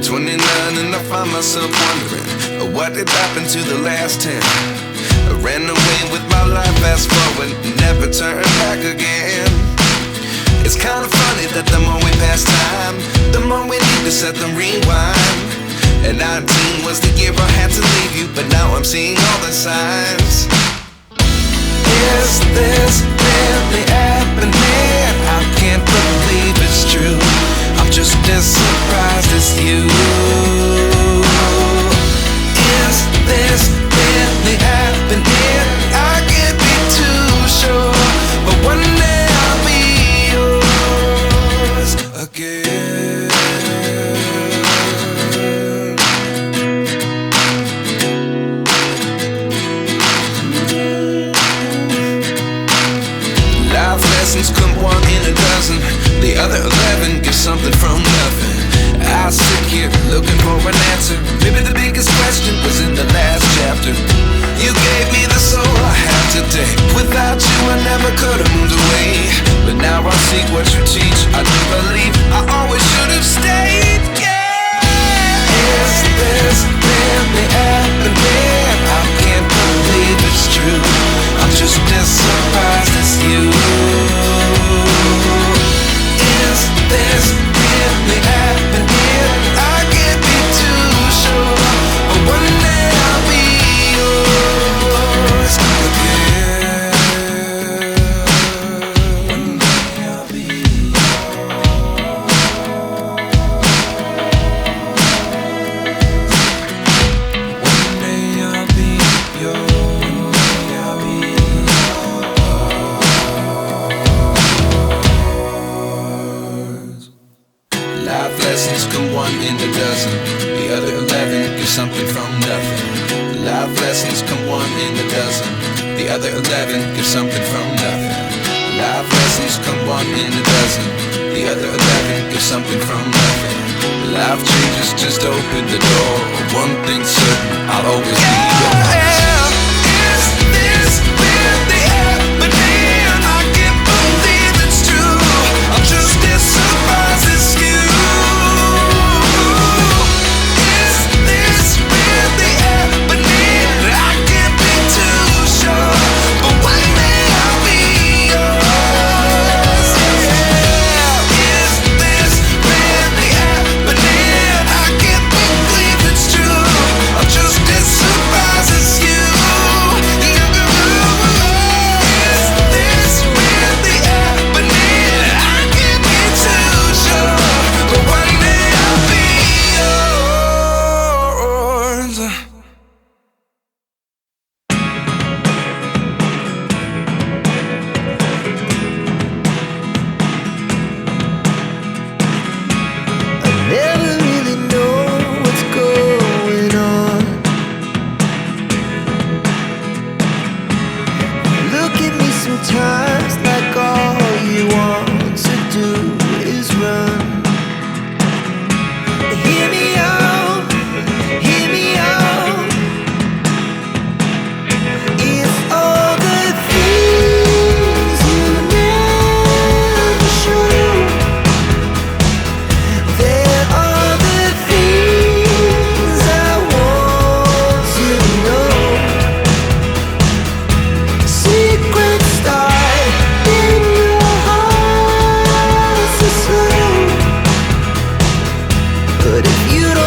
29 and I find myself wondering what did happen to the last 10. I ran away with my life, fast forward, never turn back again. It's kind of funny that the more we pass time, the more we need to set the rewind. And 19 was the year I had to leave you, but now I'm seeing all the signs. Is this really happening? I can't believe it's true. I'm just as surprised as you. Is this really happening? I can't be too sure, but one day I'll be yours again. Life lessons come one in a dozen. The other 11 get something from nothing. I sit here looking for an answer. Maybe the biggest question was in the last chapter. You gave me the soul I have today. Without you I never could have moved away. But now I see what you teach. I do believe I always should have stayed. Yeah. Is this really happening? I can't believe it's true. I'm just as surprised as you. Is this really happening? I can't be too sure, but one day I'll be yours again. One day I'll be yours. One day I'll be yours. I'll be yours. Life lessons come one in a dozen. The other 11 get something from nothing. Life lessons come one in a dozen. The other 11 get something from nothing. Life lessons come one in a dozen. The other 11 get something from nothing. Life changes just open the door. One thing's certain, I'll always be yours. Is this really happening? I can't believe it's true. I'm just as surprised as you. Is this really happening? I can't be too sure, but one day I'll be yours. Yeah. Is this really happening? I can't believe it's true. I'm just as surprised as you. Is this really happening? I can't be too sure, but one day I'll be yours. I never really know what's going on. Look at me sometimes like all you want to do is run. Hear me out, hear me out. If all the things you never show, there are the things I want to know. Secrets start in your heart so slow. But if you don't